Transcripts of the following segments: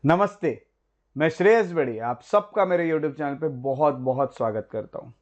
नमस्ते। मैं श्रेयस बड़ी आप सबका मेरे YouTube चैनल पे बहुत बहुत स्वागत करता हूँ।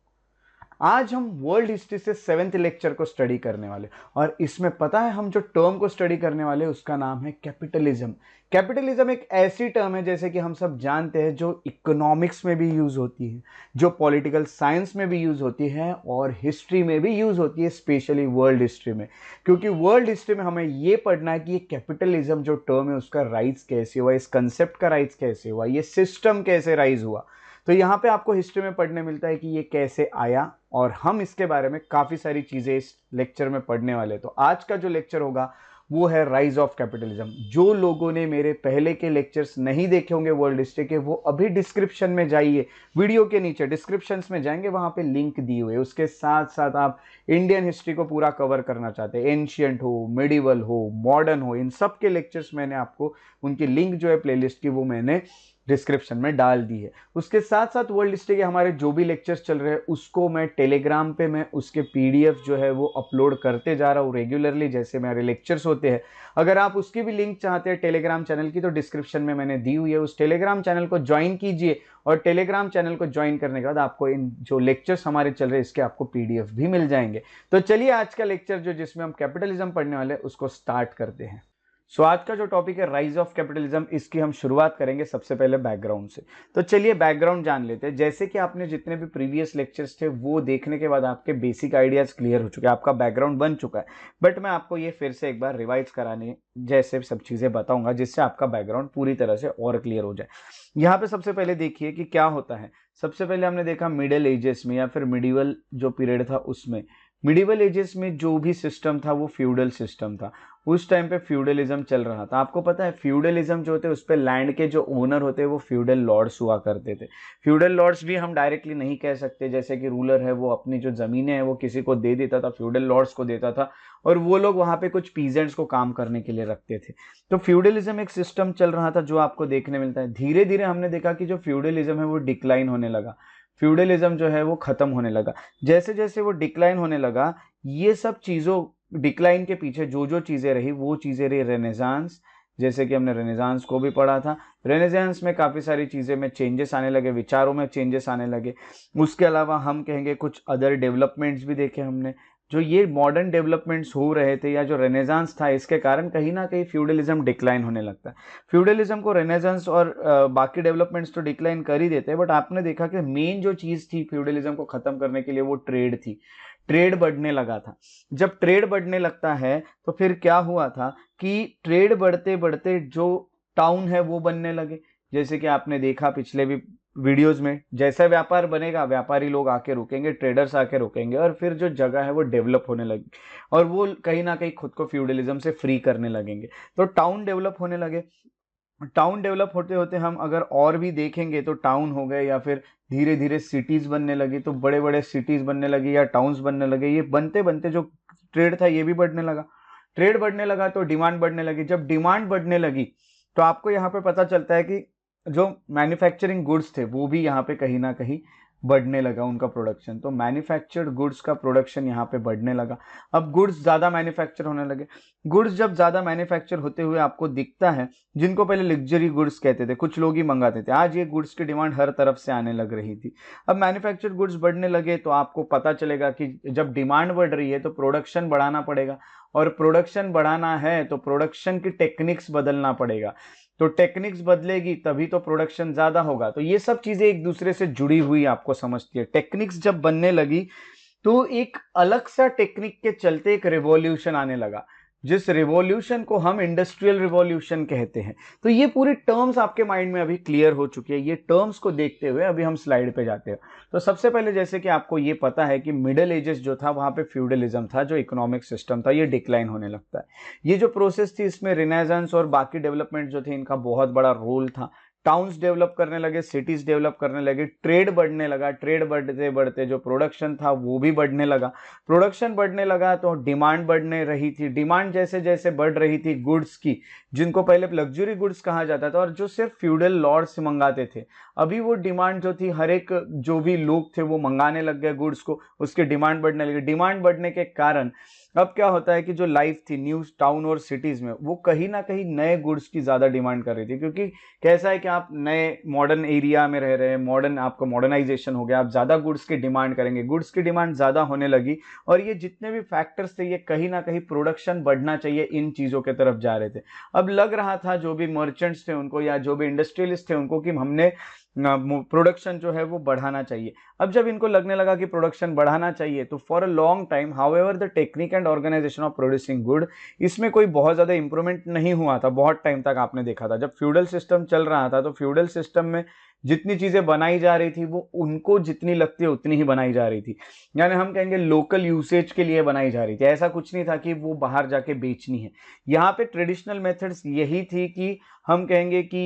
आज हम वर्ल्ड हिस्ट्री से 7th लेक्चर को स्टडी करने वाले और इसमें पता है हम जो टर्म को स्टडी करने वाले उसका नाम है कैपिटलिज्म। कैपिटलिज्म एक ऐसी टर्म है जैसे कि हम सब जानते हैं जो इकोनॉमिक्स में भी यूज होती है, जो पॉलिटिकल साइंस में भी यूज होती है और हिस्ट्री में भी यूज होती है, स्पेशली वर्ल्ड हिस्ट्री में। क्योंकि वर्ल्ड हिस्ट्री में हमें ये पढ़ना है कि ये कैपिटलिज्म जो टर्म है उसका राइज कैसे हुआ, इस कंसेप्ट का राइज कैसे हुआ, ये सिस्टम कैसे राइज हुआ। तो यहाँ पे आपको हिस्ट्री में पढ़ने मिलता है कि ये कैसे आया और हम इसके बारे में काफ़ी सारी चीज़ें इस लेक्चर में पढ़ने वाले। तो आज का जो लेक्चर होगा वो है राइज ऑफ कैपिटलिज्म। जो लोगों ने मेरे पहले के लेक्चर्स नहीं देखे होंगे वर्ल्ड हिस्ट्री के, वो अभी डिस्क्रिप्शन में जाइए, वीडियो के नीचे डिस्क्रिप्शन में जाएंगे, वहाँ पे लिंक दिए हुए। उसके साथ साथ आप इंडियन हिस्ट्री को पूरा कवर करना चाहते हैं, एंशियंट हो, मिडिवल हो, मॉडर्न हो, इन सब के लेक्चर्स मैंने आपको उनकी लिंक जो है प्लेलिस्ट की वो मैंने डिस्क्रिप्शन में डाल दी है। उसके साथ साथ वर्ल्ड हिस्ट्री के हमारे जो भी लेक्चर्स चल रहे हैं उसको मैं टेलीग्राम पे मैं उसके पीडीएफ जो है वो अपलोड करते जा रहा हूँ रेगुलरली, जैसे मेरे लेक्चर्स होते हैं। अगर आप उसकी भी लिंक चाहते हैं टेलीग्राम चैनल की तो डिस्क्रिप्शन में मैंने दी हुई है, उस टेलीग्राम चैनल को ज्वाइन कीजिए और टेलीग्राम चैनल को ज्वाइन करने के बाद आपको इन जो लेक्चर्स हमारे चल रहे हैं इसके आपको पीडीएफ भी मिल जाएंगे। तो चलिए आज का लेक्चर जो जिसमें हम कैपिटलिज्म पढ़ने वाले हैं उसको स्टार्ट करते हैं। आज का जो टॉपिक है राइज ऑफ कैपिटलिज्म, इसकी हम शुरुआत करेंगे सबसे पहले बैकग्राउंड से। तो चलिए बैकग्राउंड जान लेते हैं। जैसे कि आपने जितने भी प्रीवियस लेक्चर्स थे वो देखने के बाद आपके बेसिक आइडियाज क्लियर हो चुके हैं, आपका बैकग्राउंड बन चुका है। बट मैं आपको ये फिर से एक बार रिवाइज कराने जैसे सब चीज़ें बताऊंगा जिससे आपका बैकग्राउंड पूरी तरह से और क्लियर हो जाए। यहाँ पे सबसे पहले देखिए कि क्या होता है। सबसे पहले हमने देखा मिडिल एजेस में या फिर मिडिवल जो पीरियड था उसमें, मिडिवल एजेस में जो भी सिस्टम था वो फ्यूडल सिस्टम था। उस टाइम पे फ्यूडलिज्म चल रहा था। आपको पता है फ्यूडलिज्म जो होते हैं उस पे लैंड के जो ओनर होते हैं वो फ्यूडल लॉर्ड्स हुआ करते थे। फ्यूडल लॉर्ड्स भी हम डायरेक्टली नहीं कह सकते, जैसे कि रूलर है वो अपनी जो जमीनें हैं वो किसी को दे देता था, फ्यूडल लॉर्ड्स को देता था और वो लोग वहां पे कुछ पीजेंट्स को काम करने के लिए रखते थे। तो फ्यूडलिज्म एक सिस्टम चल रहा था जो आपको देखने मिलता है। धीरे धीरे हमने देखा कि जो फ्यूडलिज्म है वो डिक्लाइन होने लगा, फ्यूडलिज्म जो है वो खत्म होने लगा। जैसे जैसे वो डिक्लाइन होने लगा, ये सब चीजों डिक्लाइन के पीछे जो जो चीजें रही वो चीजें रही रेनेसांस। जैसे कि हमने रेनेसांस को भी पढ़ा था। रेनेसांस में काफी सारी चीजें में चेंजेस आने लगे, विचारों में चेंजेस आने लगे। उसके अलावा हम कहेंगे कुछ अदर डेवलपमेंट्स भी देखे हमने। जो ये मॉडर्न डेवलपमेंट्स हो रहे थे या जो रेनेसांस था, इसके कारण कहीं ना कहीं फ्यूडलिज्म डिक्लाइन होने लगता है। फ्यूडलिज्म को रेनेसांस और बाकी डेवलपमेंट्स तो डिक्लाइन कर ही देते हैं, बट आपने देखा कि मेन जो चीज थी फ्यूडलिज्म को खत्म करने के लिए वो ट्रेड थी। ट्रेड बढ़ने लगा था। जब ट्रेड बढ़ने लगता है तो फिर क्या हुआ था कि ट्रेड बढ़ते बढ़ते जो टाउन है वो बनने लगे। जैसे कि आपने देखा पिछले भी वीडियोस में, जैसा व्यापार बनेगा व्यापारी लोग आके रुकेंगे, ट्रेडर्स आके रुकेंगे और फिर जो जगह है वो डेवलप होने लगी और वो कहीं ना कहीं खुद को फ्यूडलिज्म से फ्री करने लगेंगे। तो टाउन डेवलप होने लगे। टाउन डेवलप होते होते हम अगर और भी देखेंगे तो टाउन हो गए या फिर धीरे धीरे सिटीज बनने लगी, तो बड़े बड़े सिटीज बनने लगी या टाउन्स बनने लगे। ये बनते बनते जो ट्रेड था ये भी बढ़ने लगा। ट्रेड बढ़ने लगा तो डिमांड बढ़ने लगी। जब डिमांड बढ़ने लगी तो आपको यहाँ पे पता चलता है कि जो मैन्युफैक्चरिंग गुड्स थे वो भी यहाँ पे कहीं ना कहीं बढ़ने लगा उनका प्रोडक्शन। तो मैन्युफैक्चर्ड गुड्स का प्रोडक्शन यहाँ पे बढ़ने लगा। अब गुड्स ज़्यादा मैन्युफैक्चर होने लगे। गुड्स जब ज़्यादा मैन्युफैक्चर होते हुए आपको दिखता है, जिनको पहले लग्जरी गुड्स कहते थे, कुछ लोग ही मंगाते थे, आज ये गुड्स की डिमांड हर तरफ से आने लग रही थी। अब मैन्युफैक्चर्ड गुड्स बढ़ने लगे तो आपको पता चलेगा कि जब डिमांड बढ़ रही है तो प्रोडक्शन बढ़ाना पड़ेगा और प्रोडक्शन बढ़ाना है तो प्रोडक्शन की टेक्निक्स बदलना पड़ेगा। तो टेक्निक्स बदलेगी तभी तो प्रोडक्शन ज्यादा होगा। तो ये सब चीजें एक दूसरे से जुड़ी हुई आपको समझती है। टेक्निक्स जब बनने लगी तो एक अलग सा टेक्निक के चलते एक रिवॉल्यूशन आने लगा, जिस रिवॉल्यूशन को हम इंडस्ट्रियल रिवॉल्यूशन कहते हैं। तो ये पूरी टर्म्स आपके माइंड में अभी क्लियर हो चुकी है। ये टर्म्स को देखते हुए अभी हम स्लाइड पे जाते हैं। तो सबसे पहले जैसे कि आपको ये पता है कि मिडिल एजेस जो था वहां पे फ्यूडलिज्म था, जो इकोनॉमिक सिस्टम था ये डिक्लाइन होने लगता है। ये जो प्रोसेस थी इसमें रिनेसांस और बाकी डेवलपमेंट जो थे इनका बहुत बड़ा रोल था। टाउन्स डेवलप करने लगे, सिटीज डेवलप करने लगे, ट्रेड बढ़ने लगा। ट्रेड बढ़ते बढ़ते जो प्रोडक्शन था वो भी बढ़ने लगा। प्रोडक्शन बढ़ने लगा तो डिमांड बढ़ने रही थी। डिमांड जैसे जैसे बढ़ रही थी गुड्स की, जिनको पहले लग्जरी गुड्स कहा जाता था और जो सिर्फ फ्यूडल लॉर्ड्स मंगाते थे, अभी वो डिमांड जो थी हर एक जो भी लोग थे वो मंगाने लग गए गुड्स को, उसकी डिमांड बढ़ने लगी। डिमांड बढ़ने के कारण अब क्या होता है कि जो लाइफ थी न्यू टाउन और सिटीज में, वो कहीं ना कहीं नए गुड्स की ज्यादा डिमांड कर रही थी, क्योंकि कैसा है कि आप नए मॉडर्न एरिया में रह रहे हैं, मॉडर्न आपका मॉडर्नाइजेशन हो गया, आप ज्यादा गुड्स की डिमांड करेंगे, गुड्स की डिमांड ज्यादा होने लगी, और ये जितने भी फैक्टर्स थे ये कहीं ना कहीं प्रोडक्शन बढ़ना चाहिए इन चीजों के तरफ जा रहे थे। अब लग रहा था जो भी मर्चेंट्स थे उनको या जो भी इंडस्ट्रियलिस्ट थे उनको कि हमने प्रोडक्शन जो है वो बढ़ाना चाहिए। अब जब इनको लगने लगा कि प्रोडक्शन बढ़ाना चाहिए, तो for a long time however the technique and organisation of producing good, इसमें कोई बहुत ज्यादा इंप्रूवमेंट नहीं हुआ था। बहुत टाइम तक आपने देखा था जब फ्यूडल सिस्टम चल रहा था, तो फ्यूडल सिस्टम में जितनी चीजें बनाई जा रही थी वो उनको जितनी लगती है उतनी ही बनाई जा रही थी, यानी हम कहेंगे लोकल यूसेज के लिए बनाई जा रही थी। ऐसा कुछ नहीं था कि वो बाहर जाके बेचनी है। यहाँ पे ट्रेडिशनल मेथड्स यही थी कि हम कहेंगे कि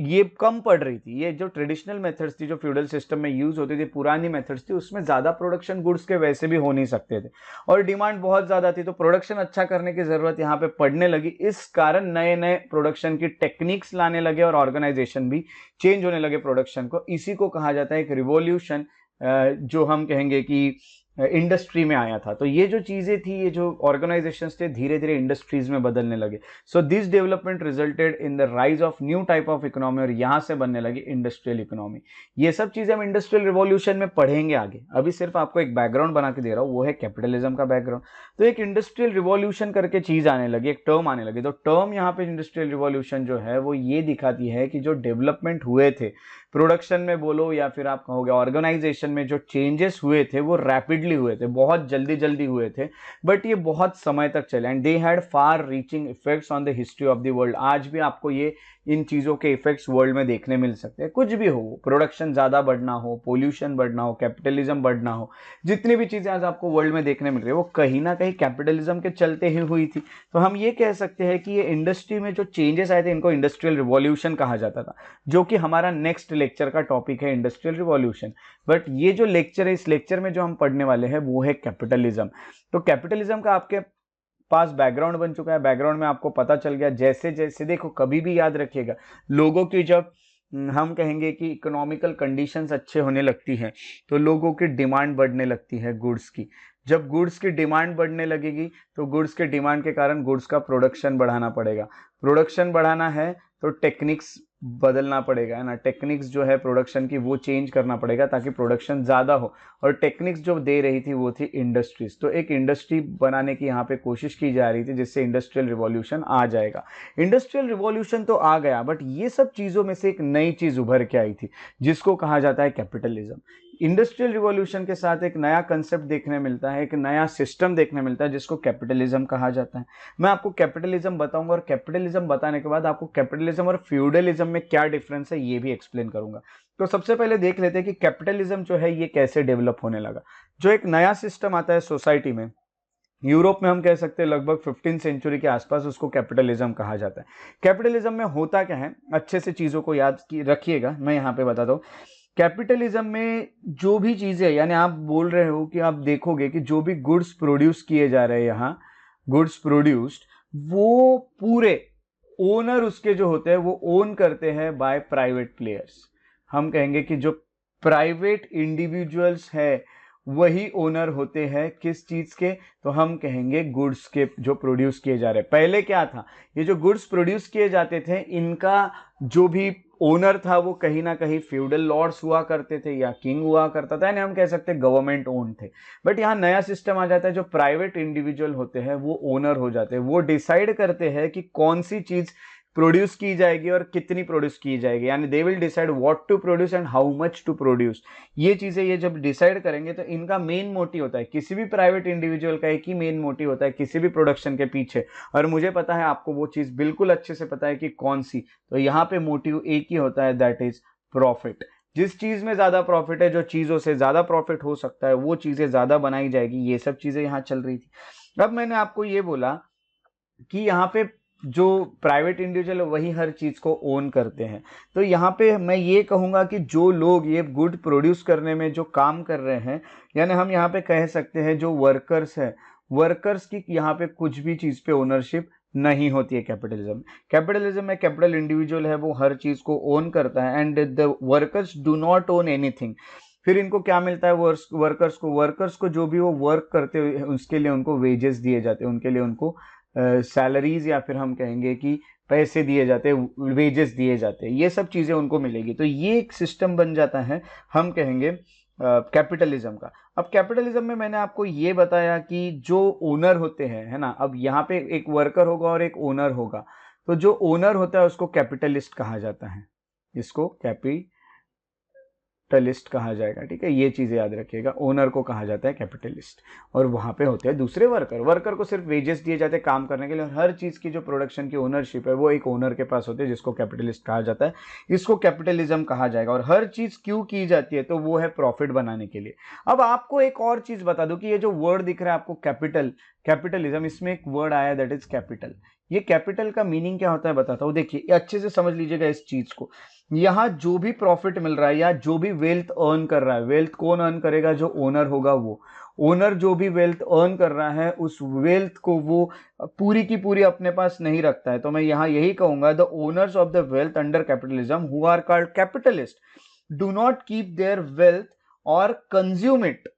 ये कम पड़ रही थी। ये जो ट्रेडिशनल मेथड्स थी जो फ्यूडल सिस्टम में यूज होती थी, पुरानी मेथड्स थी, उसमें ज्यादा प्रोडक्शन गुड्स के वैसे भी हो नहीं सकते थे और डिमांड बहुत ज्यादा थी, तो प्रोडक्शन अच्छा करने की जरूरत यहाँ पे पड़ने लगी। इस कारण नए नए प्रोडक्शन की टेक्निक्स लाने लगे और ऑर्गेनाइजेशन भी चेंज होने लगे प्रोडक्शन को। इसी को कहा जाता है एक रिवॉल्यूशन, जो हम कहेंगे कि इंडस्ट्री में आया था। तो ये जो चीजें थी, ये जो ऑर्गेनाइजेशंस थे, धीरे धीरे इंडस्ट्रीज में बदलने लगे। So this development resulted in the rise of new type of economy, और यहां से बनने लगी इंडस्ट्रियल इकोनॉमी। ये सब चीजें हम इंडस्ट्रियल रिवॉल्यूशन में पढ़ेंगे आगे, अभी सिर्फ आपको एक बैकग्राउंड बना के दे रहा हूं, वो है कैपिटलिज्म का बैकग्राउंड। तो एक इंडस्ट्रियल रिवॉल्यूशन करके चीज आने लगी, एक टर्म आने लगी। तो टर्म यहाँ पे इंडस्ट्रियल रिवॉल्यूशन जो है वो ये दिखाती है कि जो डेवलपमेंट हुए थे प्रोडक्शन में बोलो या फिर आप कहोगे ऑर्गेनाइजेशन में, जो चेंजेस हुए थे वो रैपिडली हुए थे, बहुत जल्दी जल्दी हुए थे, बट ये बहुत समय तक चले and they had far reaching effects on the history of the world. आज भी आपको ये इन चीजों के इफेक्ट्स वर्ल्ड में देखने मिल सकते हैं। कुछ भी हो, प्रोडक्शन ज्यादा बढ़ना हो, पोल्यूशन बढ़ना हो, कैपिटलिज्म बढ़ना हो, जितनी भी चीजें आज आपको वर्ल्ड में देखने मिल रही है वो कहीं ना कहीं कैपिटलिज्म के चलते ही हुई थी। तो हम ये कह सकते हैं कि ये इंडस्ट्री में जो चेंजेस आए थे इनको इंडस्ट्रियल रिवॉल्यूशन कहा जाता था, जो कि हमारा नेक्स्ट लेक्चर का टॉपिक है, इंडस्ट्रियल रिवॉल्यूशन। बट ये जो लेक्चर है, इस लेक्चर में जो हम पढ़ने वाले हैं वो है कैपिटलिज्म। तो कैपिटलिज्म का आपके पास बैकग्राउंड बन चुका है, बैकग्राउंड में आपको पता चल गया। जैसे जैसे देखो, कभी भी याद रखिएगा, लोगों की जब हम कहेंगे कि इकोनॉमिकल कंडीशंस अच्छे होने लगती हैं तो लोगों की डिमांड बढ़ने लगती है गुड्स की। जब गुड्स की डिमांड बढ़ने लगेगी तो गुड्स के डिमांड के कारण गुड्स का प्रोडक्शन बढ़ाना पड़ेगा। प्रोडक्शन बढ़ाना है तो टेक्निक्स बदलना पड़ेगा, है ना। टेक्निक्स जो है प्रोडक्शन की वो चेंज करना पड़ेगा ताकि प्रोडक्शन ज़्यादा हो, और टेक्निक्स जो दे रही थी वो थी इंडस्ट्रीज। तो एक इंडस्ट्री बनाने की यहाँ पे कोशिश की जा रही थी जिससे इंडस्ट्रियल रिवॉल्यूशन आ जाएगा। इंडस्ट्रियल रिवॉल्यूशन तो आ गया, बट ये सब चीज़ों में से एक नई चीज़ उभर के आई थी जिसको कहा जाता है कैपिटलिज्म। इंडस्ट्रियल रिवॉल्यूशन के साथ एक नया कंसेप्ट देखने मिलता है, एक नया सिस्टम देखने मिलता है जिसको कैपिटलिज्म कहा जाता है। मैं आपको कैपिटलिज्म बताऊंगा और कैपिटलिज्म बताने के बाद आपको कैपिटलिज्म और फ्यूडलिज्म में क्या डिफरेंस है ये भी एक्सप्लेन करूंगा। तो सबसे पहले देख लेते हैं कि कैपिटलिज्म जो है ये कैसे डेवलप होने लगा। जो एक नया सिस्टम आता है सोसाइटी में, यूरोप में हम कह सकते हैं लगभग 15वीं सेंचुरी के आसपास, उसको कैपिटलिज्म कहा जाता है। कैपिटलिज्म में होता क्या है, अच्छे से चीजों को याद रखिएगा, मैं यहाँ पे बताता हूँ। कैपिटलिज्म में जो भी चीजें, यानी आप बोल रहे हो कि आप देखोगे कि जो भी गुड्स प्रोड्यूस किए जा रहे हैं यहाँ, गुड्स प्रोड्यूस्ड, वो पूरे ओनर उसके जो होते हैं वो ओन करते हैं बाय प्राइवेट प्लेयर्स। हम कहेंगे कि जो प्राइवेट इंडिविजुअल्स है वही ओनर होते हैं किस चीज के, तो हम कहेंगे गुड्स के जो प्रोड्यूस किए जा रहे हैं। पहले क्या था, ये जो गुड्स प्रोड्यूस किए जाते थे इनका जो भी ओनर था वो कहीं ना कहीं फ्यूडल लॉर्ड्स हुआ करते थे या किंग हुआ करता था, यानी हम कह सकते हैं गवर्नमेंट ओन थे। बट यहाँ नया सिस्टम आ जाता है, जो प्राइवेट इंडिविजुअल होते हैं वो ओनर हो जाते हैं, वो डिसाइड करते हैं कि कौन सी चीज प्रोड्यूस की जाएगी और कितनी प्रोड्यूस की जाएगी, यानी they will decide what to produce and how much to produce. ये चीजें ये जब डिसाइड करेंगे तो इनका मेन मोटिव होता है, किसी भी प्राइवेट इंडिविजुअल का एक ही मेन मोटिव होता है किसी भी प्रोडक्शन के पीछे, और मुझे पता है आपको वो चीज बिल्कुल अच्छे से पता है कि कौन सी। तो यहाँ पे मोटिव एक ही होता है, दैट इज प्रॉफिट। जिस चीज में ज्यादा प्रॉफिट है, जो चीजों से ज्यादा प्रॉफिट हो सकता है वो चीजें ज्यादा बनाई जाएगी। ये सब चीजें यहाँ चल रही थी। अब मैंने आपको ये बोला कि यहाँ पे जो प्राइवेट इंडिविजुअल वही हर चीज को ओन करते हैं। तो यहाँ पे मैं ये कहूंगा कि जो लोग ये गुड प्रोड्यूस करने में जो काम कर रहे हैं, यानी हम यहाँ पे कह सकते हैं जो वर्कर्स है, वर्कर्स की यहाँ पे कुछ भी चीज पे ओनरशिप नहीं होती है कैपिटलिज्म में कैपिटल इंडिविजुअल है वो हर चीज को ओन करता है and the workers do not own anything. फिर इनको क्या मिलता है वर्कर्स को जो भी वो वर्क करते हैं उसके लिए उनको वेजेस दिए जाते हैं, उनके लिए उनको सैलरीज या फिर हम कहेंगे कि पैसे दिए जाते हैं, वेजेस दिए जाते हैं, ये सब चीजें उनको मिलेगी। तो ये एक सिस्टम बन जाता है हम कहेंगे कैपिटलिज्म का। अब कैपिटलिज्म में मैंने आपको ये बताया कि जो ओनर होते हैं, है ना, अब यहाँ पे एक वर्कर होगा और एक ओनर होगा, तो जो ओनर होता है उसको कैपिटलिस्ट कहा जाता है, इसको कैपिटलिस्ट कहा जाएगा। ठीक है, ये चीजें याद रखिएगा, ओनर को कहा जाता है कैपिटलिस्ट। और वहां पे होते हैं दूसरे वर्कर को सिर्फ वेजेस दिए जाते हैं काम करने के लिए, और हर चीज की जो प्रोडक्शन की ओनरशिप है वो एक ओनर के पास होती है, जिसको कैपिटलिस्ट कहा जाता है, इसको कैपिटलिज्म कहा जाएगा। और हर चीज क्यों की जाती है, तो वो है प्रॉफिट बनाने के लिए। अब आपको एक और चीज बता दूं कि ये जो वर्ड दिख रहा है आपको कैपिटलिज्म, इसमें एक वर्ड आया दैट इज कैपिटल। ये कैपिटल का मीनिंग क्या होता है बताता हूं, देखिए अच्छे से समझ लीजिएगा इस चीज को। यहां जो भी प्रॉफिट मिल रहा है या जो भी वेल्थ अर्न कर रहा है, वेल्थ कौन अर्न करेगा, जो ओनर होगा वो। ओनर जो भी वेल्थ अर्न कर रहा है उस वेल्थ को वो पूरी की पूरी अपने पास नहीं रखता है। तो मैं यहां यही कहूंगा, the owners of the wealth under capitalism who are called capitalist do not keep their wealth और कंज्यूम इट।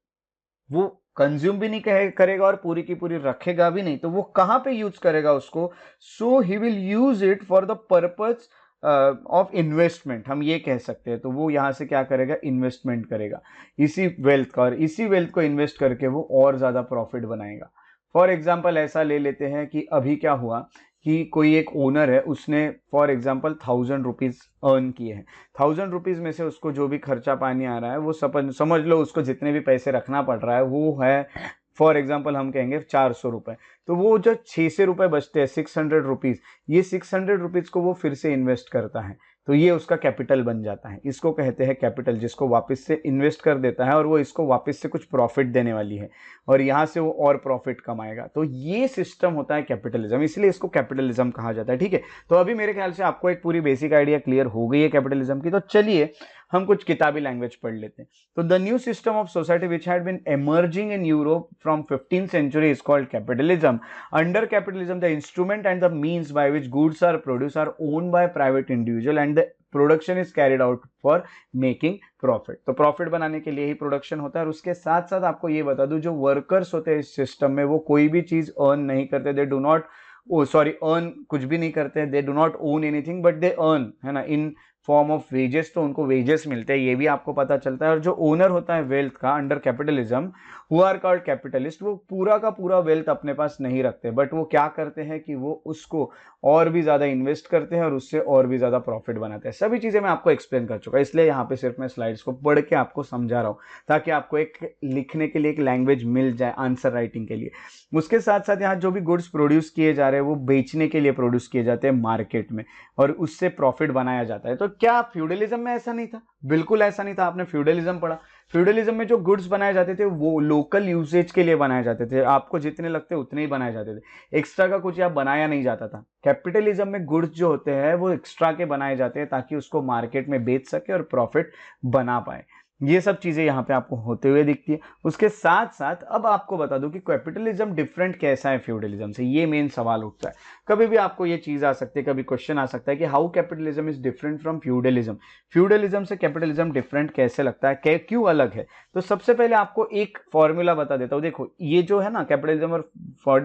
वो कंज्यूम भी नहीं करेगा और पूरी की पूरी रखेगा भी नहीं, तो वो कहां पे यूज करेगा उसको, so he will use it for the purpose of investment, हम ये कह सकते हैं। तो वो यहां से क्या करेगा, इन्वेस्टमेंट करेगा इसी वेल्थ का, और इसी वेल्थ को इन्वेस्ट करके वो और ज्यादा प्रॉफिट बनाएगा। फॉर एग्जाम्पल ऐसा ले लेते हैं कि अभी क्या हुआ कि कोई एक ओनर है, उसने फॉर एग्जाम्पल 1000 रुपीज अर्न किए हैं। 1000 रुपीज में से उसको जो भी खर्चा पानी आ रहा है वो समझ लो उसको जितने भी पैसे रखना पड़ रहा है वो है फॉर एग्जाम्पल हम कहेंगे 400 रुपए। तो वो जो 600 रुपए बचते हैं 600 रुपीज, ये 600 रुपीज को वो फिर से इन्वेस्ट करता है, तो ये उसका कैपिटल बन जाता है। इसको कहते हैं कैपिटल, जिसको वापस से इन्वेस्ट कर देता है और वो इसको वापस से कुछ प्रॉफिट देने वाली है और यहां से वो और प्रॉफिट कमाएगा। तो ये सिस्टम होता है कैपिटलिज्म, इसलिए इसको कैपिटलिज्म कहा जाता है। ठीक है, तो अभी मेरे ख्याल से आपको एक पूरी बेसिक आइडिया क्लियर हो गई है कैपिटलिज्म की। तो चलिए हम कुछ किताबी लैंग्वेज पढ़ लेते हैं। तो the new system of society which had been emerging in Europe from 15th century is called capitalism. Under capitalism, the instrument and the means by which goods are produced are owned by private individual and the production is carried out for making profit. तो profit बनाने के लिए ही production होता है। और उसके साथ साथ आपको ये बता दूं, जो वर्कर्स होते हैं इस सिस्टम में वो कोई भी चीज अर्न नहीं करते, दे डू नॉट अर्न कुछ भी नहीं करते, they do not own anything but they earn, है ना, इन फॉर्म ऑफ वेजेस। तो उनको वेजेस मिलते हैं, ये भी आपको पता चलता है। और जो ओनर होता है वेल्थ का under capitalism, who are called capitalist, वो पूरा का पूरा वेल्थ अपने पास नहीं रखते, बट वो क्या करते हैं कि वो उसको और भी ज्यादा इन्वेस्ट करते हैं और उससे और भी ज्यादा प्रॉफिट बनाते हैं। सभी चीजें मैं आपको एक्सप्लेन कर चुका, इसलिए यहाँ पे सिर्फ मैं स्लाइड्स को पढ़ के आपको समझा रहा हूँ ताकि आपको एक लिखने के लिए एक लैंग्वेज मिल जाए आंसर राइटिंग के लिए। उसके साथ साथ यहाँ जो भी गुड्स प्रोड्यूस किए जा रहे हैं वो बेचने के लिए प्रोड्यूस किए जाते हैं मार्केट में और उससे प्रॉफिट बनाया जाता है। तो क्या फ्यूडलिज्म में ऐसा नहीं था? बिल्कुल ऐसा नहीं था। आपने फ्यूडलिज्म पढ़ा, फ्यूडलिज्म में जो गुड्स बनाए जाते थे वो लोकल यूसेज के लिए बनाए जाते थे, आपको जितने लगते उतने ही बनाए जाते थे, एक्स्ट्रा का कुछ यहाँ बनाया नहीं जाता था। कैपिटलिज्म में गुड्स जो होते हैं वो एक्स्ट्रा के बनाए जाते हैं ताकि उसको मार्केट में बेच सके और प्रॉफिट बना पाए। ये सब चीजें यहाँ पे आपको होते हुए दिखती है। उसके साथ साथ अब आपको बता दूं कि कैपिटलिज्म डिफरेंट कैसा है फ्यूडलिज्म से, ये मेन सवाल उठता है। कभी भी आपको ये चीज आ सकती है, कभी क्वेश्चन आ सकता है कि how capitalism is different from feudalism, feudalism से कैपिटलिज्म डिफरेंट कैसे लगता है, क्यों अलग है। तो सबसे पहले आपको एक फॉर्मूला बता देता हूं। देखो ये जो है ना कैपिटलिज्म और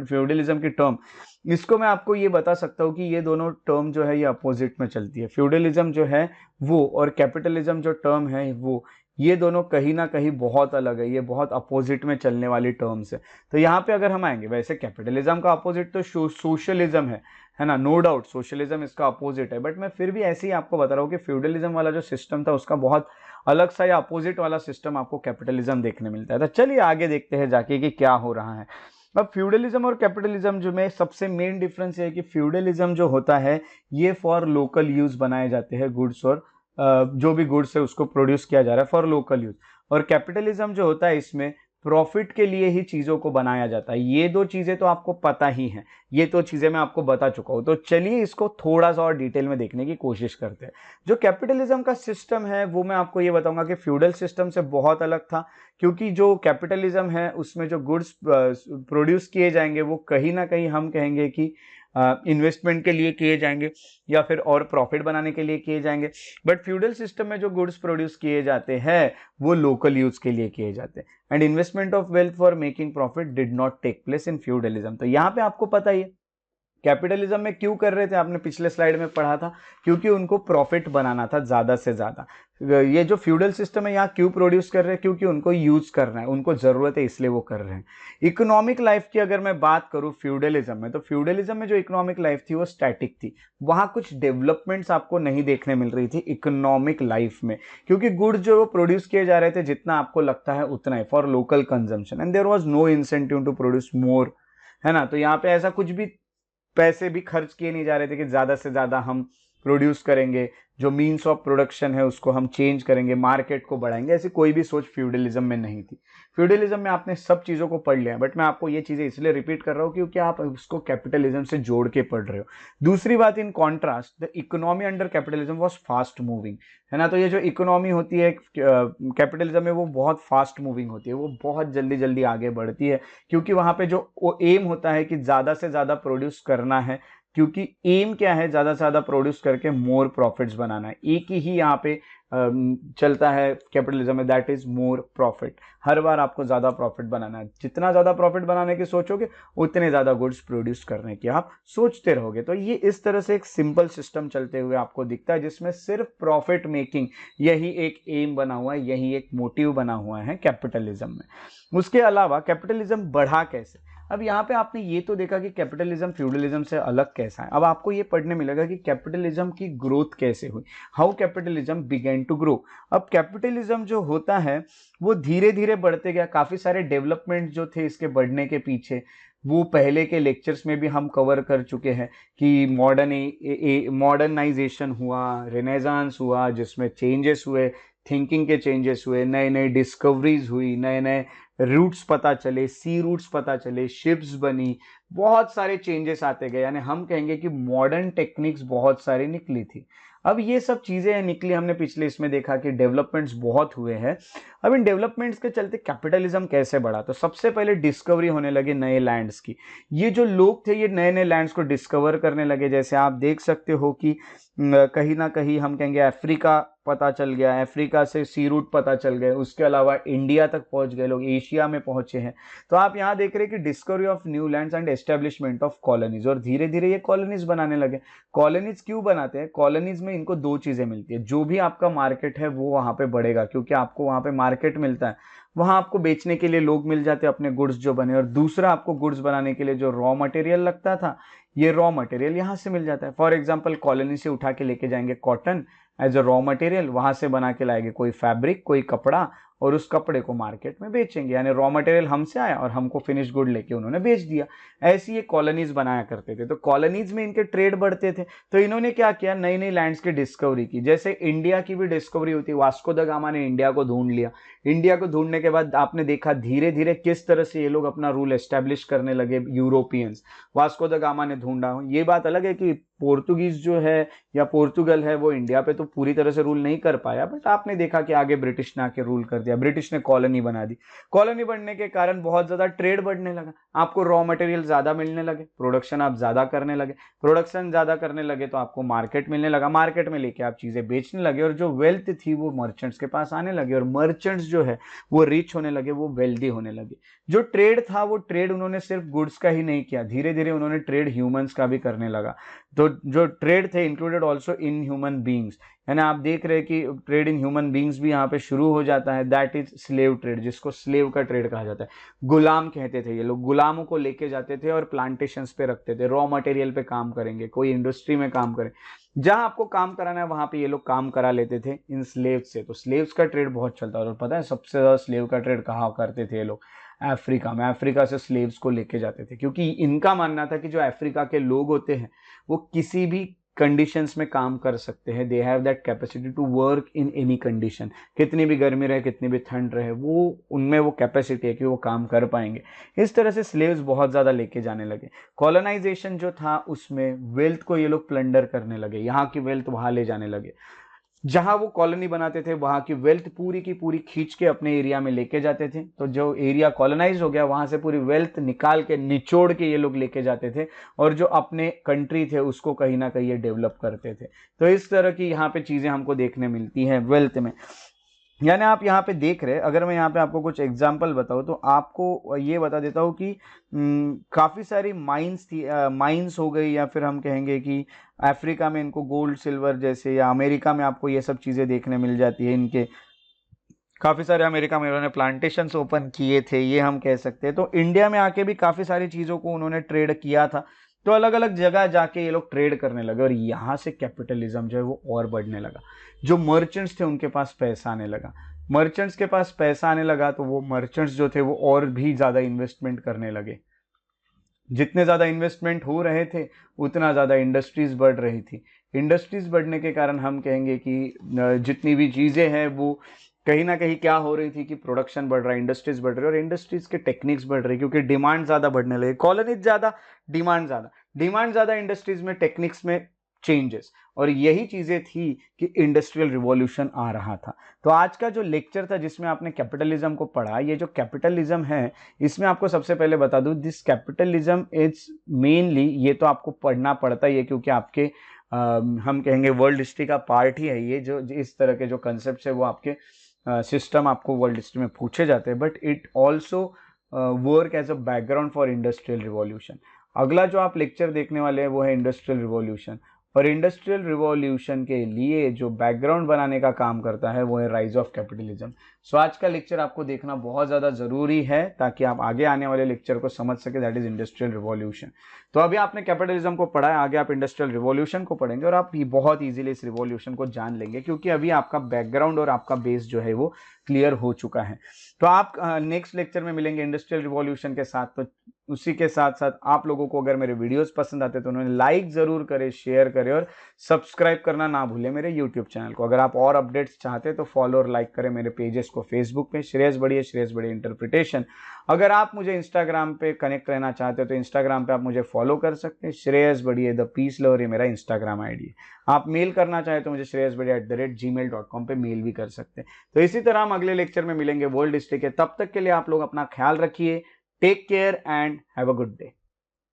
फ्यूडलिज्म की टर्म, इसको मैं आपको ये बता सकता हूं कि ये दोनों टर्म जो है ये अपोजिट में चलती है। फ्यूडलिज्म जो है वो और कैपिटलिज्म जो टर्म है वो, ये दोनों कहीं ना कहीं बहुत अलग है, ये बहुत अपोजिट में चलने वाली टर्म्स है। तो यहाँ पे अगर हम आएंगे, वैसे कैपिटलिज्म का अपोजिट तो सोशलिज्म है ना, नो डाउट सोशलिज्म इसका अपोजिट है, बट मैं फिर भी ऐसे ही आपको बता रहा हूँ कि फ्यूडलिज्म वाला जो सिस्टम था उसका बहुत अलग सा या अपोजिट वाला सिस्टम आपको कैपिटलिज्म देखने मिलता है। तो चलिए आगे देखते हैं जाके कि क्या हो रहा है। अब फ्यूडलिज्म और कैपिटलिज्म जो में सबसे मेन डिफरेंस है कि फ्यूडलिज्म जो होता है ये फॉर लोकल यूज बनाए जाते हैं गुड्स, और जो भी गुड्स है उसको प्रोड्यूस किया जा रहा है फॉर लोकल यूज। और कैपिटलिज्म जो होता है इसमें प्रॉफिट के लिए ही चीजों को बनाया जाता है। ये दो चीजें तो आपको पता ही हैं, ये तो चीजें मैं आपको बता चुका हूं। तो चलिए इसको थोड़ा सा और डिटेल में देखने की कोशिश करते हैं। जो कैपिटलिज्म का सिस्टम है वो मैं आपको ये बताऊंगा कि फ्यूडल सिस्टम से बहुत अलग था, क्योंकि जो कैपिटलिज्म है उसमें जो गुड्स प्रोड्यूस किए जाएंगे वो कहीं ना कहीं हम कहेंगे कि इन्वेस्टमेंट के लिए किए जाएंगे या फिर और प्रॉफिट बनाने के लिए किए जाएंगे। बट फ्यूडल सिस्टम में जो गुड्स प्रोड्यूस किए जाते हैं वो लोकल यूज के लिए किए जाते हैं। And investment of wealth for making profit did not take place in feudalism. तो यहाँ पे आपको पता ही है कैपिटलिज्म में क्यों कर रहे थे, आपने पिछले स्लाइड में पढ़ा था, क्योंकि उनको प्रॉफिट बनाना था ज्यादा से ज्यादा। ये जो फ्यूडल सिस्टम है यहाँ क्यों प्रोड्यूस कर रहे हैं, क्योंकि उनको यूज करना है, उनको जरूरत है, इसलिए वो कर रहे हैं। इकोनॉमिक लाइफ की अगर मैं बात करूं फ्यूडलिज्म में, तो फ्यूडलिज्म में जो इकोनॉमिक लाइफ थी वो स्टैटिक थी। वहां कुछ डेवलपमेंट्स आपको नहीं देखने मिल रही थी इकोनॉमिक लाइफ में, क्योंकि गुड्स जो प्रोड्यूस किए जा रहे थे जितना आपको लगता है उतना ही for local consumption, and there was no incentive to produce more, है ना। तो यहाँ पे ऐसा कुछ भी पैसे भी खर्च किए नहीं जा रहे थे कि ज़्यादा से ज़्यादा हम प्रोड्यूस करेंगे, जो मीन्स ऑफ प्रोडक्शन है उसको हम चेंज करेंगे, मार्केट को बढ़ाएंगे, ऐसी कोई भी सोच फ्यूडलिज्म में नहीं थी। फ्यूडलिज्म में आपने सब चीज़ों को पढ़ लिया, बट मैं आपको ये चीज़ें इसलिए रिपीट कर रहा हूँ क्योंकि आप उसको कैपिटलिज्म से जोड़ के पढ़ रहे हो। दूसरी बात, in contrast the economy under capitalism was fast moving, है ना। तो ये जो इकोनॉमी होती है कैपिटलिज्म में वो बहुत फास्ट मूविंग होती है, वो बहुत जल्दी जल्दी आगे बढ़ती है, क्योंकि वहाँ पे जो एम होता है कि ज़्यादा से ज़्यादा प्रोड्यूस करना है, क्योंकि एम क्या है, ज्यादा से ज्यादा प्रोड्यूस करके मोर प्रॉफिट्स बनाना है। एक ही यहाँ पे चलता है कैपिटलिज्म में, दैट इज मोर प्रॉफिट। हर बार आपको ज्यादा प्रॉफिट बनाना है, जितना ज्यादा प्रॉफिट बनाने की सोचोगे उतने ज्यादा गुड्स प्रोड्यूस करने की आप सोचते रहोगे। तो ये इस तरह से एक सिंपल सिस्टम चलते हुए आपको दिखता है, जिसमें सिर्फ प्रॉफिट मेकिंग यही एक एम बना हुआ है, यही एक मोटिव बना हुआ है कैपिटलिज्म में। उसके अलावा कैपिटलिज्म बढ़ा कैसे, अब यहाँ पे आपने ये तो देखा कि कैपिटलिज्म फ्यूडलिज्म से अलग कैसा है। अब आपको ये पढ़ने मिलेगा कि कैपिटलिज्म की ग्रोथ कैसे हुई, how capitalism began to grow. अब कैपिटलिज्म जो होता है वो धीरे धीरे बढ़ते गया, काफी सारे डेवलपमेंट जो थे इसके बढ़ने के पीछे वो पहले के लेक्चर्स में भी हम कवर कर चुके हैं कि मॉडर्नाइजेशन हुआ, रेनेसांस हुआ, जिसमें चेंजेस हुए, थिंकिंग के चेंजेस हुए, नए नए डिस्कवरीज हुई, नए नए रूट्स पता चले, सी रूट्स पता चले, शिप्स बनी, बहुत सारे चेंजेस आते गए। यानी हम कहेंगे कि मॉडर्न टेक्निक्स बहुत सारी निकली थी। अब ये सब चीजें निकली, हमने पिछले इसमें देखा कि डेवलपमेंट्स बहुत हुए हैं। अब इन डेवलपमेंट्स के चलते कैपिटलिज्म कैसे बढ़ा, तो सबसे पहले डिस्कवरी होने लगे नए लैंड्स की। ये जो लोग थे ये नए नए लैंड्स को डिस्कवर करने लगे। जैसे आप देख सकते हो कि कहीं ना कहीं हम कहेंगे अफ्रीका पता चल गया, अफ्रीका से सी रूट पता चल गए, उसके अलावा इंडिया तक पहुंच गए लोग, एशिया में पहुंचे हैं। तो आप यहाँ देख रहे हैं कि discovery of new lands and establishment of colonies, और धीरे धीरे ये कॉलोनीज बनाने लगे। कॉलोनीज क्यों बनाते हैं, कॉलोनीज में इनको दो चीजें मिलती है, जो भी आपका मार्केट है वो वहां पे बढ़ेगा, क्योंकि आपको वहां पे मार्केट मिलता है, वहां आपको बेचने के लिए लोग मिल जाते हैं अपने गुड्स जो बने, और दूसरा आपको गुड्स बनाने के लिए जो रॉ मटेरियल लगता था, ये रॉ मटेरियल यहाँ से मिल जाता है। फॉर एग्जाम्पल कॉलोनी से उठा के लेके जाएंगे cotton as a raw material, वहां से बना के लाएंगे कोई फैब्रिक, कोई कपड़ा, और उस कपड़े को मार्केट में बेचेंगे। यानी रॉ मटेरियल हमसे आया और हमको फिनिश गुड लेके उन्होंने बेच दिया। ऐसी ये कॉलोनीज बनाया करते थे। तो कॉलोनीज में इनके ट्रेड बढ़ते थे, तो इन्होंने क्या किया, नई नई लैंड्स की डिस्कवरी की। जैसे इंडिया की भी डिस्कवरी होती है, वास्को द गामा ने इंडिया को ढूंढ लिया। इंडिया को ढूंढने के बाद आपने देखा धीरे धीरे किस तरह से ये लोग अपना रूल एस्टेब्लिश करने लगे, यूरोपियंस। वास्को द गामा ने ढूंढा, ये बात अलग है कि पोर्तुगीज जो है या पोर्तुगल है वो इंडिया पे तो पूरी तरह से रूल नहीं कर पाया, बट आपने देखा कि आगे ब्रिटिश ने आके रूल कर दिया, ब्रिटिश ने कॉलोनी बना दी। कॉलोनी बनने के कारण बहुत ज्यादा ट्रेड बढ़ने लगा, आपको रॉ मटेरियल ज्यादा मिलने लगे, प्रोडक्शन आप ज्यादा करने लगे, प्रोडक्शन ज्यादा करने लगे तो आपको मार्केट मिलने लगा, मार्केट में लेके आप चीजें बेचने लगे, और जो वेल्थ थी वो मर्चेंट्स के पास आने लगे, और मर्चेंट्स जो है वो रिच होने लगे, वो वेल्दी होने लगे। जो ट्रेड था वो ट्रेड उन्होंने सिर्फ गुड्स का ही नहीं किया, धीरे धीरे उन्होंने ट्रेड ह्यूमंस का भी करने लगा। तो जो ट्रेड थे included also in human beings, यानी आप देख रहे हैं कि ट्रेड इन ह्यूमन बींग्स भी यहाँ पे शुरू हो जाता है। दैट इज स्लेव ट्रेड, जिसको स्लेव का ट्रेड कहा जाता है। गुलाम कहते थे ये लोग, गुलामों को लेके जाते थे और प्लांटेशंस पे रखते थे, रॉ मटेरियल पे काम करेंगे, कोई इंडस्ट्री में काम करें, जहां आपको काम कराना है वहां पे ये लोग काम करा लेते थे इन स्लेव्स से। तो स्लेव्स का ट्रेड बहुत चलता है, और पता है सबसे ज्यादा स्लेव का ट्रेड कहाँ करते थे ये लोग, अफ्रीका में। अफ्रीका से स्लेव्स को लेके जाते थे, क्योंकि इनका मानना था कि जो अफ्रीका के लोग होते हैं वो किसी भी कंडीशंस में काम कर सकते हैं, they have that capacity to work in any condition, कितनी भी गर्मी रहे, कितनी भी ठंड रहे, वो उनमें वो कैपेसिटी है कि वो काम कर पाएंगे। इस तरह से स्लेव्स बहुत ज़्यादा लेके जाने लगे। कॉलोनाइजेशन जो था उसमें वेल्थ को ये लोग प्लंडर करने लगे, यहाँ की वेल्थ वहाँ ले जाने लगे। जहां वो कॉलोनी बनाते थे वहां की वेल्थ पूरी की पूरी खींच के अपने एरिया में लेके जाते थे। तो जो एरिया कॉलोनाइज हो गया वहां से पूरी वेल्थ निकाल के निचोड़ के ये लोग लेके जाते थे और जो अपने कंट्री थे उसको कहीं ना कहीं ये डेवलप करते थे। तो इस तरह की यहाँ पे चीजें हमको देखने मिलती हैं वेल्थ में। यानी आप यहाँ पे देख रहे हैं, अगर मैं यहाँ पे आपको कुछ एग्जांपल बताऊँ तो आपको ये बता देता हूँ कि काफ़ी सारी माइंस थी, माइंस हो गई, या फिर हम कहेंगे कि अफ्रीका में इनको गोल्ड सिल्वर जैसे, या अमेरिका में आपको ये सब चीज़ें देखने मिल जाती है। इनके काफ़ी सारे अमेरिका में उन्होंने प्लांटेशंस ओपन किए थे, ये हम कह सकते हैं। तो इंडिया में आके भी काफ़ी सारी चीज़ों को उन्होंने ट्रेड किया था। तो अलग अलग जगह जाके ये लोग ट्रेड करने लगे और यहाँ से कैपिटलिज्म जो है वो और बढ़ने लगा। जो मर्चेंट्स थे उनके पास पैसा आने लगा, मर्चेंट्स के पास पैसा आने लगा तो वो मर्चेंट्स जो थे वो और भी ज़्यादा इन्वेस्टमेंट करने लगे। जितने ज़्यादा इन्वेस्टमेंट हो रहे थे उतना ज़्यादा इंडस्ट्रीज बढ़ रही थी। इंडस्ट्रीज बढ़ने के कारण हम कहेंगे कि जितनी भी चीज़ें हैं वो कहीं ना कहीं क्या हो रही थी कि प्रोडक्शन बढ़ रहा है, इंडस्ट्रीज बढ़ रही है और इंडस्ट्रीज के टेक्निक्स बढ़ रही है, क्योंकि डिमांड ज़्यादा बढ़ने लगे। कॉलोनीज ज़्यादा, डिमांड ज़्यादा, डिमांड ज़्यादा, इंडस्ट्रीज में, टेक्निक्स में चेंजेस, और यही चीज़ें थी कि इंडस्ट्रियल रिवॉल्यूशन आ रहा था। तो आज का जो लेक्चर था जिसमें आपने कैपिटलिज्म को पढ़ा, ये जो कैपिटलिज्म है इसमें आपको सबसे पहले बता दूं, दिस कैपिटलिज्म इज मेनली, ये तो आपको पढ़ना पड़ता ही है क्योंकि आपके हम कहेंगे वर्ल्ड हिस्ट्री का पार्ट ही है ये। जो इस तरह के जो कंसेप्ट है वो आपके सिस्टम आपको वर्ल्ड हिस्ट्री में पूछे जाते हैं, but it also work as a background for industrial revolution. अगला जो आप लेक्चर देखने वाले हैं वो है इंडस्ट्रियल रिवॉल्यूशन, और इंडस्ट्रियल रिवॉल्यूशन के लिए जो बैकग्राउंड बनाने का काम करता है वो है राइज ऑफ कैपिटलिज्म। सो आज का लेक्चर आपको देखना बहुत ज़्यादा ज़रूरी है ताकि आप आगे आने वाले लेक्चर को समझ सके, दैट इज इंडस्ट्रियल रिवॉल्यूशन। तो अभी आपने कैपिटलिज्म को पढ़ा है, आगे आप इंडस्ट्रियल रिवॉल्यूशन को पढ़ेंगे और आप बहुत ईजिली इस रिवॉल्यूशन को जान लेंगे क्योंकि अभी आपका बैकग्राउंड और आपका बेस जो है वो क्लियर हो चुका है। तो आप नेक्स्ट लेक्चर में मिलेंगे इंडस्ट्रियल रिवॉल्यूशन के साथ। तो उसी के साथ साथ आप लोगों को अगर मेरे वीडियोस पसंद आते तो उन्हें लाइक ज़रूर करें, शेयर करें और सब्सक्राइब करना ना भूलें मेरे यूट्यूब चैनल को। अगर आप और अपडेट्स चाहते हैं तो फॉलो और लाइक करें मेरे पेजेस को फेसबुक पे, श्रेयस बढ़िया, श्रेयस बढ़िया इंटरप्रिटेशन। अगर आप मुझे इंस्टाग्राम पे कनेक्ट रहना चाहते हो तो इंस्टाग्राम पे आप मुझे फॉलो कर सकते हैं, श्रेयस बढ़िया द पीस लवर, ये मेरा इंस्टाग्राम आईडी है। आप मेल करना चाहें तो मुझे shreyasbadhya@gmail.com पे मेल भी कर सकते हैं। तो इसी तरह हम अगले लेक्चर में मिलेंगे वर्ल्ड हिस्ट्री के। तब तक के लिए आप लोग अपना ख्याल रखिए। Take care and have a good day.